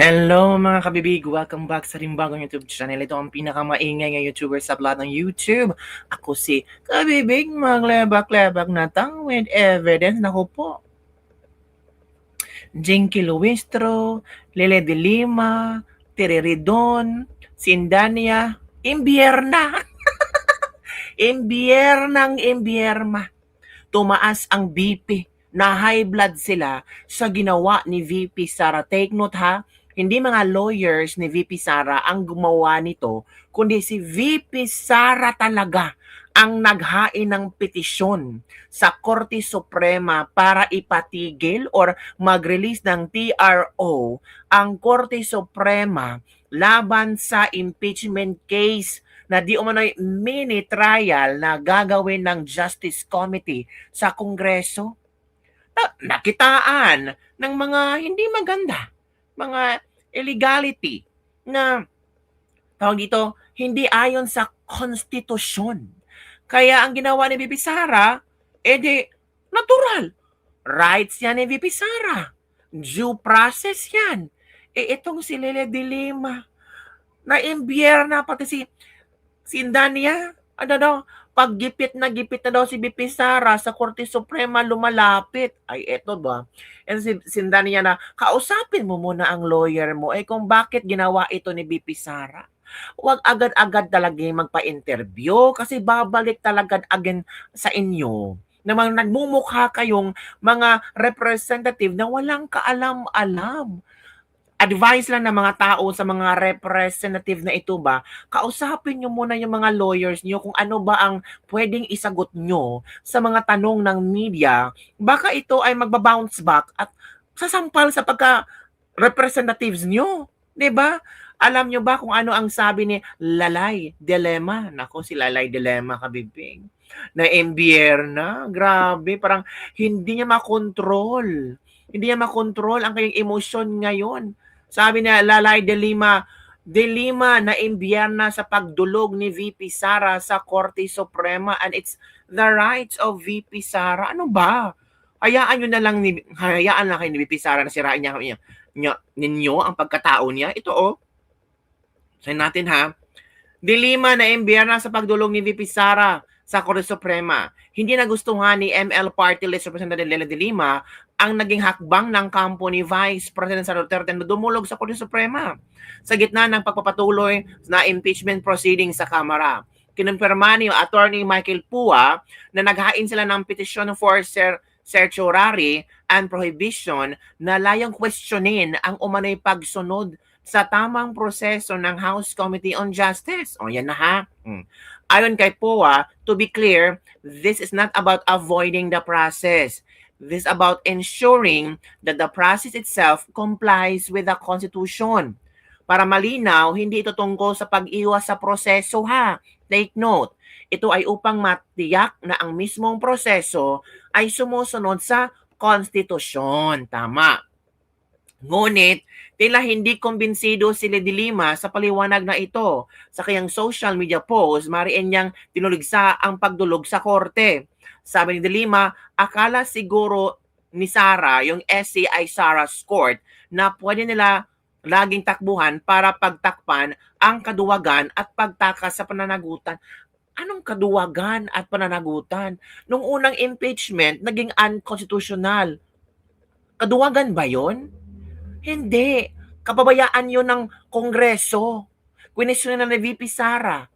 Hello mga kabibig! Welcome back sa ring bagong YouTube channel. Ito ang pinakamaingay ng YouTuber sa lahat ng YouTube. Ako si Kabibig, maglebak-lebak na tang with evidence. Naku po. Jinky Luistro, Lele de Lima, Tiriridon, Sindania, Imbierna. Imbierna. Tumaas ang BP, na high blood sila sa ginawa ni VP Sara. Take note ha, hindi mga lawyers ni VP Sara ang gumawa nito, kundi si VP Sara talaga ang naghain ng petisyon sa Korte Suprema para ipatigil or mag-release ng TRO ang Korte Suprema laban sa impeachment case na di umano'y mini trial na gagawin ng Justice Committee sa Kongreso. Nakitaan ng mga hindi maganda, mga illegality na tawag dito, hindi ayon sa konstitusyon. Kaya ang ginawa ni VP Sara, edi natural. Rights yan ni VP Sara. Due process yan. Itong si Lele de Lima, na pati si Sindania, ano daw, paggipit na daw si BP Sara sa Korte Suprema lumalapit. Ay, eto ba? And si Sindania na, kausapin mo muna ang lawyer mo. Kung bakit ginawa ito ni BP Sara? Huwag agad-agad talaga magpa-interview kasi babalik talaga again sa inyo na mga nagmumukha kayong mga representative na walang kaalam-alam. Advice lang ng mga tao sa mga representative na ito ba, kausapin nyo muna yung mga lawyers nyo kung ano ba ang pwedeng isagot nyo sa mga tanong ng media. Baka ito ay magbabounce back at sasampal sa pagka-representatives nyo. 'Di ba? Alam nyo ba kung ano ang sabi ni Lalay Dilema? Nako, si Lalay Dilema, kabibig. Na Imbierna, grabe, parang hindi niya makontrol. Hindi niya makontrol ang kanyang emosyon ngayon. Sabi niya, Lalay de Lima na Imbierna sa pagdulog ni VP Sara sa Korte Suprema and it's the rights of VP Sara. Ano ba? Hayaan lang kayo ni VP Sara na sirain ninyo ang pagkatao niya. Ito sayin natin ha. De Lima na Imbierna sa pagdulog ni VP Sara sa Korte Suprema. Hindi nagustuhan ni ML Party List Representative Lele de Lima ang naging hakbang ng kampo ni Vice President Sara Duterte na dumulog sa Korte Suprema sa gitna ng pagpapatuloy na impeachment proceedings sa Kamara. Kinumpirma ni Attorney Michael Pua na naghain sila ng petition for certiorari and prohibition na layang questionin ang umano'y pagsunod sa tamang proseso ng House Committee on Justice. Yan na ha. Ayon kay POA, to be clear, this is not about avoiding the process. This is about ensuring that the process itself complies with the Constitution. Para malinaw, hindi ito tungkol sa pag-iwas sa proseso ha. Take note, ito ay upang matiyak na ang mismong proseso ay sumusunod sa Konstitusyon. Tama. Ngunit, tila hindi kumbinsido si De Lima sa paliwanag na ito. Sa kanyang social media post, mariin niyang tinuligsa ang pagdulog sa korte. Sabi ni De Lima, akala siguro ni Sara, yung essay ay Sara's Court, na pwede nila laging takbuhan para pagtakpan ang kaduwagan at pagtakas sa pananagutan. Anong kaduwagan at pananagutan? Nung unang impeachment, naging unconstitutional. Kaduwagan ba yon? Hindi. Kapabayaan yun ng Kongreso. Kwinesyon na ni VP Sara.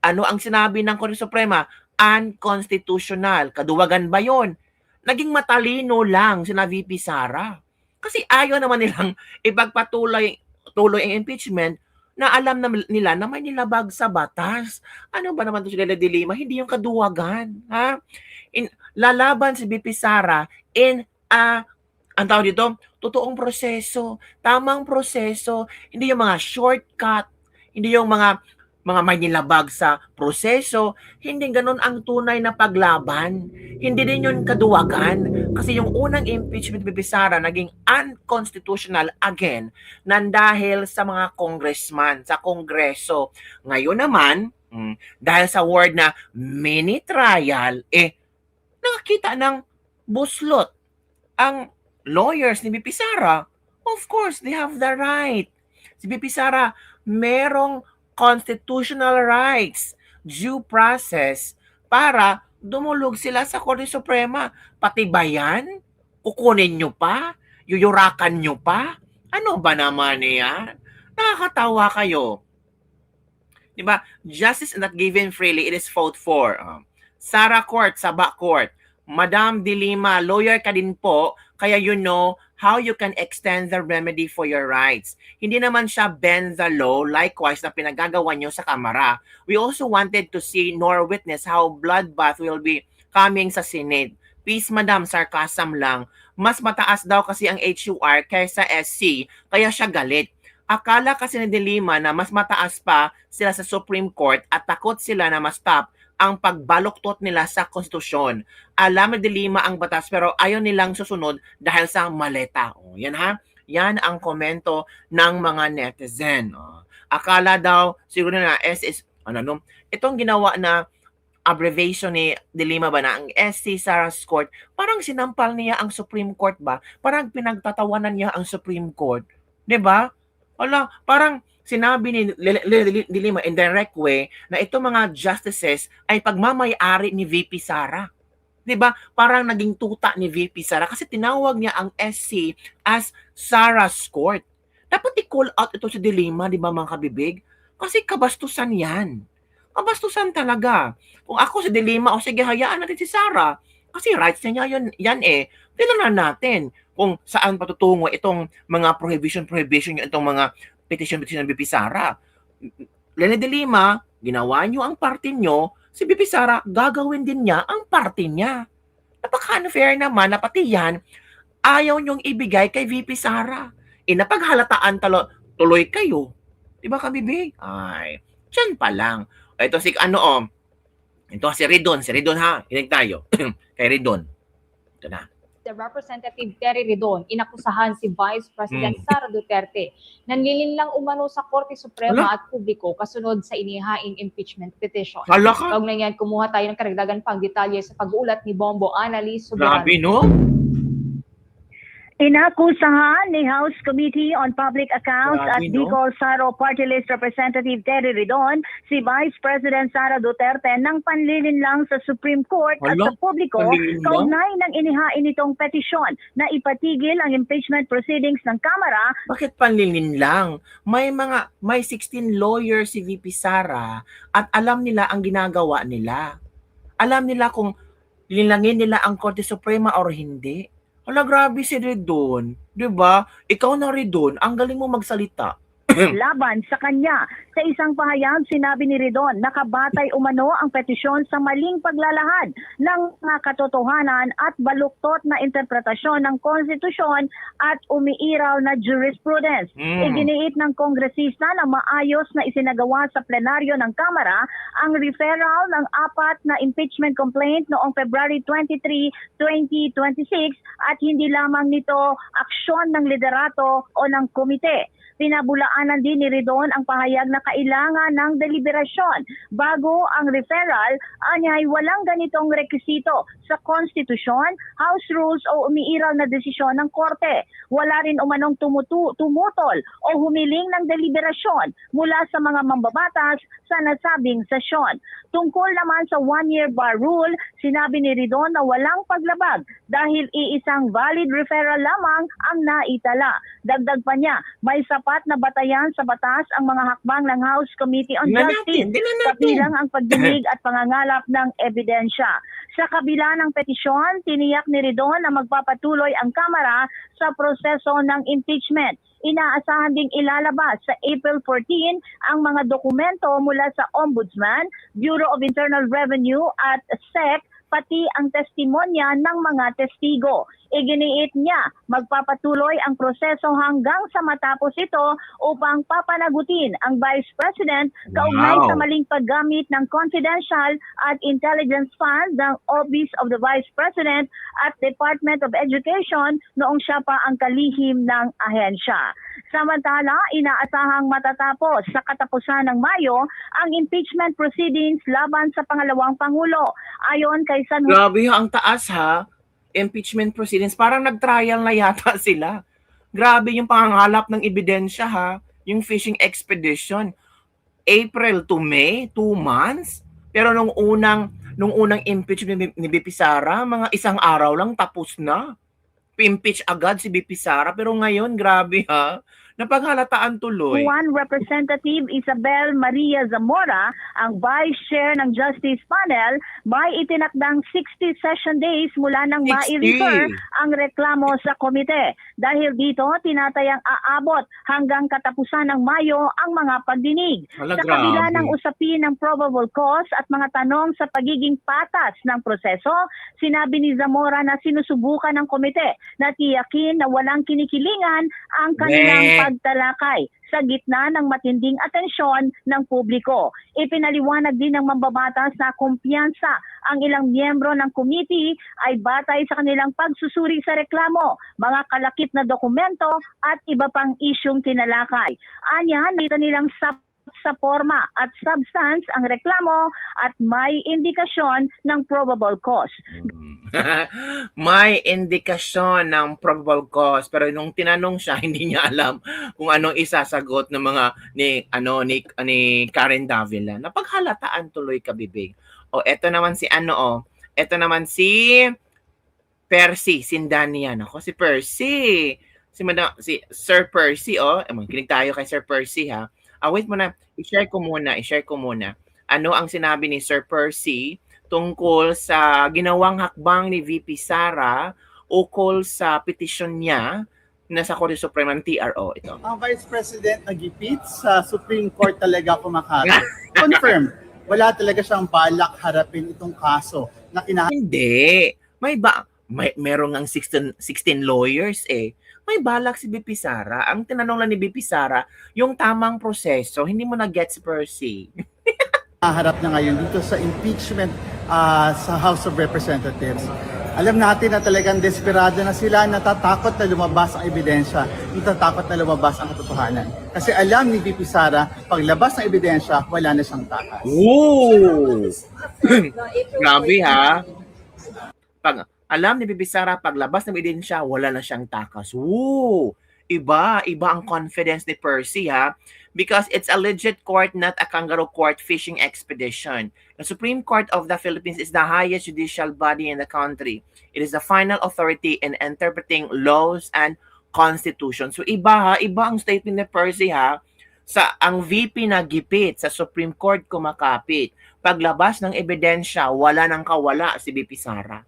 Ano ang sinabi ng Korte Suprema? Unconstitutional. Kaduwagan ba yun? Naging matalino lang sina VP Sara. Kasi ayaw naman nilang ipagpatuloy ang impeachment na alam nila na may nilabag sa batas. Ano ba naman ito si Lele de Lima? Hindi yung kaduwagan. Ha? Lalaban si VP Sara in ang tawag dito, totoong proseso, tamang proseso, hindi yung mga shortcut, hindi yung mga may nilabag sa proseso, hindi ganun ang tunay na paglaban. Hindi din yun kaduwagan. Kasi yung unang impeachment ni Sara naging unconstitutional again dahil sa mga congressman, sa kongreso. Ngayon naman, dahil sa word na mini trial, nakakita ng buslot ang lawyers ni VP Sara. Of course, they have the right. Si VP Sara, merong constitutional rights, due process, para dumulog sila sa Korte Suprema. Pati ba yan? Kukunin nyo pa? Yuyurakan nyo pa? Ano ba naman yan? Nakakatawa kayo. Diba? Justice is not given freely, it is fought for. Sara Court, Saba Court. Madam De Lima, lawyer ka din po, kaya you know how you can extend the remedy for your rights. Hindi naman siya bend the law, likewise na pinagagawa nyo sa Kamara. We also wanted to see nor witness how bloodbath will be coming sa Senate. Peace, madam, sarcasm lang. Mas mataas daw kasi ang HUR kaysa SC, kaya siya galit. Akala kasi ni De Lima na mas mataas pa sila sa Supreme Court at takot sila na ma-stop ang pagbaluktot nila sa konstitusyon. Alam ni De Lima ang batas pero ayaw nilang susunod dahil sa maleta. Yan ha. Yan ang komento ng mga netizen. Akala daw siguro na SS itong ginawa na abbreviation ni De Lima ba na ang SC Sara's Court, parang sinampal niya ang Supreme Court ba? Parang pinagtatawanan niya ang Supreme Court. 'Di ba? Wala, parang sinabi ni De Lima in direct way na itong mga justices ay pagmamay-ari ni VP Sara. 'Di ba? Parang naging tuta ni VP Sara kasi tinawag niya ang SC as Sara's Court. Dapat i-call out ito si De Lima, 'di ba mga kabibig? Kasi kabastusan 'yan. Kabastusan talaga. Kung ako si De Lima, o sige, hayaan natin si Sara. Kasi rights niya yan eh. Tignan natin kung saan patutungo itong mga prohibition itong mga petition ng BP Sara. Leni De Lima, ginawa nyo ang parte nyo, si BP Sara, gagawin din niya ang parte niya. Napaka-unfair naman na pati yan, ayaw nyong ibigay kay VP Sara. Napaghalataan tuloy kayo. Diba kabibig? Ay, dyan pa lang. Ito si ito si Ridon ha, hinig tayo. Kay Ridon. Ito na. The Representative Terry Ridon, inakusahan si Vice President Sara Duterte. Nanlilinlang umano sa Korte Suprema at publiko kasunod sa inihaing impeachment petition. Kaugnay yan, kumuha tayo ng karagdagan pang detalye sa pag-uulat ni Bombo Annalise Soberano. Grabe, no? Inakusahan ni House Committee on Public Accounts at Bicol Saro Party List Representative Terry Ridon si Vice President Sara Duterte ng panlilinlang sa Supreme Court at sa publiko kaugnay ng inihain nitong petisyon na ipatigil ang impeachment proceedings ng Kamara. Bakit panlilinlang? May 16 lawyers si VP Sara at alam nila ang ginagawa nila. Alam nila kung linlangin nila ang Korte Suprema or hindi. Hala, grabe si Ridon. Diba? Ikaw na Ridon, ang galing mo magsalita. Laban sa kanya. Sa isang pahayag, sinabi ni Ridon, nakabatay umano ang petisyon sa maling paglalahad ng mga katotohanan at baluktot na interpretasyon ng konstitusyon at umiiraw na jurisprudence. Iginiit ng kongresista na maayos na isinagawa sa plenaryo ng Kamara ang referral ng 4 na impeachment complaint noong February 23, 2026 at hindi lamang nito aksyon ng liderato o ng komite. Pinabulaanan din ni Ridon ang pahayag na kailangan ng deliberasyon bago ang referral, anyay walang ganitong rekisito sa konstitusyon, House Rules o umiiral na desisyon ng Korte. Wala rin umanong tumutol o humiling ng deliberasyon mula sa mga mambabatas sa nasabing sesyon. Tungkol naman sa one-year bar rule, sinabi ni Ridon na walang paglabag dahil iisang valid referral lamang ang naitala. Dagdag pa niya, may sapat na batayan sa batas ang mga hakbang ng House Committee on Justice, kabilang ang pagdinig at pangangalap ng ebidensya. Sa kabila ng petisyon, tiniyak ni Ridon na magpapatuloy ang Kamara sa proseso ng impeachment. Inaasahan ding ilalabas sa April 14 ang mga dokumento mula sa Ombudsman, Bureau of Internal Revenue at SEC, pati ang testimonya ng mga testigo. Iginiit niya, magpapatuloy ang proseso hanggang sa matapos ito upang papanagutin ang Vice President kaugnay sa maling paggamit ng confidential at intelligence fund ng Office of the Vice President at Department of Education noong siya pa ang kalihim ng ahensya. Samantala, inaasahang matatapos sa katapusan ng Mayo ang impeachment proceedings laban sa pangalawang Pangulo. Ayon kay San Grabe, ang taas ha. Impeachment proceedings. Parang nag-trial na yata sila. Grabe yung pangangalap ng ebidensya ha. Yung fishing expedition. April to May, 2 months. Pero nung unang impeachment ni BP Sara, mga isang araw lang tapos na. Impeach agad si BP Sara. Pero ngayon, grabe ha. Napaghalataan tuloy. Juan Representative Isabel Maria Zamora, ang Vice Chair ng Justice Panel, may itinakdang 60 session days mula nang 60. mai-refer ang reklamo sa komite. Dahil dito, tinatayang aabot hanggang katapusan ng Mayo ang mga pagdinig. Hala, Sa kabila grabe. ng usapin ng probable cause at mga tanong sa pagiging patas ng proseso, sinabi ni Zamora na sinusubukan ng komite na tiyakin na walang kinikilingan ang kanilang pagtalakay sa gitna ng matinding atensyon ng publiko. Ipinaliwanag din ng mambabatas na kumpiyansa ang ilang miyembro ng committee ay batay sa kanilang pagsusuri sa reklamo, mga kalakip na dokumento at iba pang isyong tinalakay. Anya, nakita nilang sa forma at substance ang reklamo at may indikasyon ng probable cause. May indikasyon ng probable cause pero nung tinanong siya hindi niya alam kung anong isasagot ng mga ni Karen Davila. Napaghalataan tuloy kabibig. Eto naman si Eto naman si Percy Sindanian. Ako si Percy. Si Sir Percy kinig tayo kay Sir Percy ha. Wait muna, i-share ko muna. Ano ang sinabi ni Sir Percy tungkol sa ginawang hakbang ni VP Sara ukol sa petisyon niya na sa Korte Suprema ng TRO. Ito. Ang Vice President nagipit sa Supreme Court talaga kumakata. Confirm, wala talaga siyang balak harapin itong kaso na Hindi. Merong ang 16 lawyers eh. May balak si BP Sara. Ang tinanong lang ni BP Sara, yung tamang proseso, hindi mo na-get si Percy. harap na ngayon dito sa impeachment sa House of Representatives. Alam natin na talagang desperado na sila, natatakot na lumabas ang ebidensya, natatakot na lumabas ang katotohanan. Kasi alam ni VP Sara, paglabas ng ebidensya, wala na siyang takas. Woo! Grabe ha. Alam ni BP Sara, paglabas ng ebidensya, wala na siyang takas. Woo! Iba ang confidence ni Percy ha. Because it's a legit court, not a kangaroo court fishing expedition. The Supreme Court of the Philippines is the highest judicial body in the country. It is the final authority in interpreting laws and constitution. So iba ang statement ni Percy ha. Ang VP na gipit sa Supreme Court kumakapit. Paglabas ng ebidensya, wala nang kawala si VP Sara.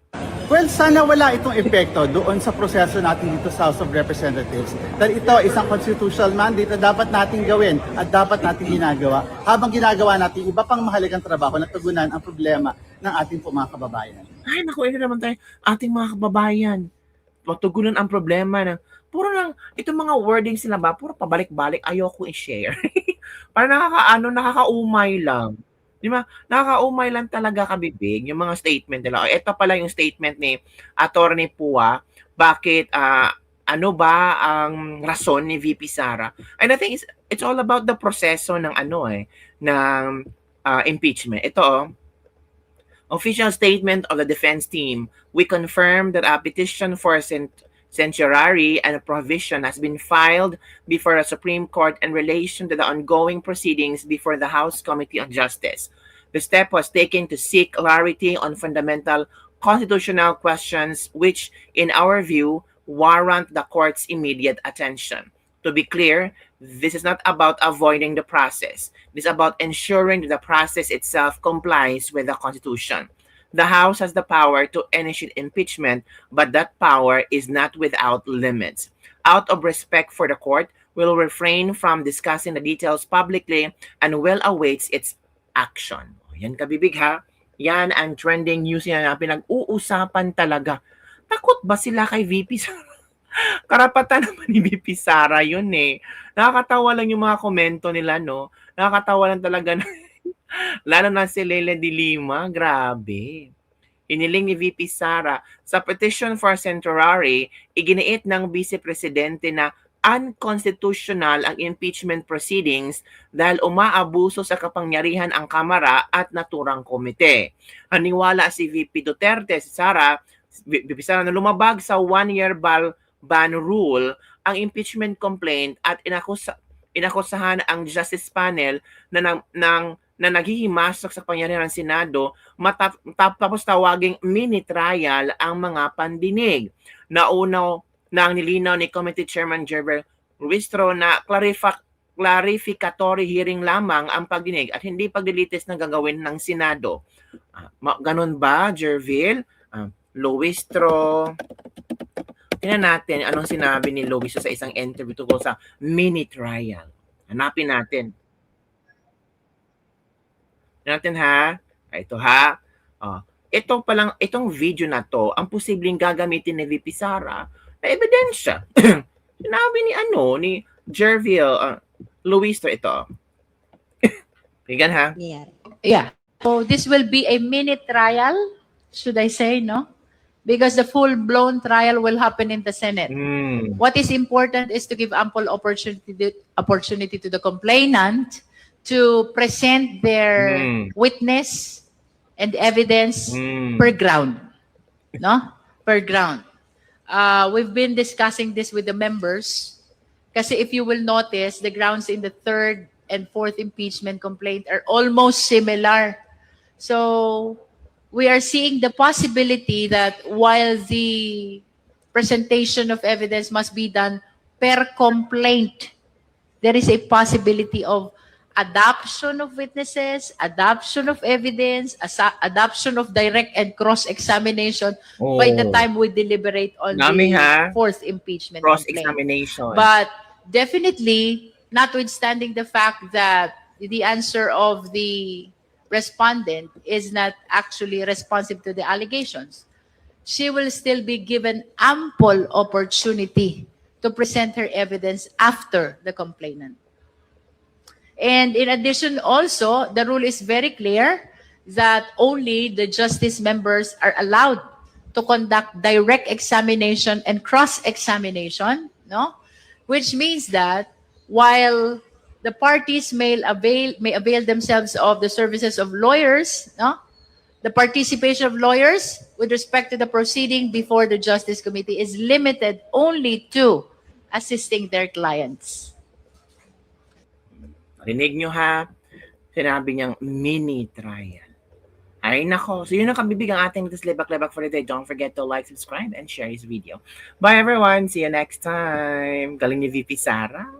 Well, sana wala itong epekto doon sa proseso natin dito sa House of Representatives. Dahil ito isang constitutional mandate na dapat natin gawin at dapat natin ginagawa. Habang ginagawa natin iba pang mahalagang trabaho na tugunan ang problema ng ating mga kababayan. Ay, naku, ito naman tayo, ating mga kababayan. Tugunan ang problema ng, puro lang, itong mga wordings sila ba, puro pabalik-balik, ayoko i-share. Parang nakakaumay lang. Di ba? Nakakaumay lang talaga kabibig yung mga statement nila. Ito pala yung statement ni Attorney Pua. Bakit, ano ba ang rason ni VP Sara? And I think it's all about the proseso ng impeachment. Ito, official statement of the defense team. We confirm that a petition for certiorari and provision has been filed before the Supreme Court in relation to the ongoing proceedings before the House Committee on Justice. The step was taken to seek clarity on fundamental constitutional questions which, in our view, warrant the court's immediate attention. To be clear, this is not about avoiding the process. This is about ensuring that the process itself complies with the Constitution. The House has the power to initiate impeachment, but that power is not without limits. Out of respect for the court, we will refrain from discussing the details publicly and will await its action. Yan kabibig ha. Yan ang trending news na pinag-uusapan talaga. Takot ba sila kay VP Sara? Karapatan naman ni VP Sara yun eh. Nakakatawa lang yung mga komento nila, no? Nakakatawa lang talaga na lalo na si Leila de Lima, grabe. Iniling ni VP Sara sa petition for certiorari, iginiit ng Vice Presidente na unconstitutional ang impeachment proceedings dahil umaabuso sa kapangyarihan ang Kamara at naturang komite. Haniwala si VP Duterte, VP Sara na lumabag sa one-year ban rule ang impeachment complaint at inakusahan ang Justice Panel na naghihimasok sa pangyarihan ng Senado tapos tawaging mini trial ang mga pandinig. Naunaw na ang nilinaw ni Committee Chairman Jervil Ruistro na clarificatory hearing lamang ang pagdinig at hindi paglilitis na gagawin ng Senado. Ganun ba, Jervil? Luistro. Tingnan natin anong sinabi ni Luistro sa isang interview tungkol sa mini trial. Hanapin natin. Ha? Ito ha. Itong video na to, ang posibleng gagamitin ni VP Sara na ebidensya. Sinabi ni Jervil Luistro ito. Tingnan ha. Yeah. So this will be a mini trial, should I say, no? Because the full-blown trial will happen in the Senate. What is important is to give ample opportunity to the complainant to present their witness and evidence per ground, no? Per ground. We've been discussing this with the members. Kasi if you will notice, the grounds in the third and fourth impeachment complaint are almost similar. So we are seeing the possibility that while the presentation of evidence must be done per complaint, there is a possibility of adoption of witnesses, adoption of evidence, adoption of direct and cross-examination by the time we deliberate on the fourth impeachment cross-examination. But definitely, notwithstanding the fact that the answer of the respondent is not actually responsive to the allegations, she will still be given ample opportunity to present her evidence after the complainant. And in addition also, the rule is very clear that only the justice members are allowed to conduct direct examination and cross-examination, no? Which means that while the parties may avail themselves of the services of lawyers, no? The participation of lawyers with respect to the proceeding before the Justice Committee is limited only to assisting their clients. Rinig nyo ha, sinabi niyang mini trial. Ay nako, so yun ang kabibig ang ating Lebak-Lebak for today. Don't forget to like, subscribe, and share this video. Bye everyone, see you next time. Galing ni VP Sara.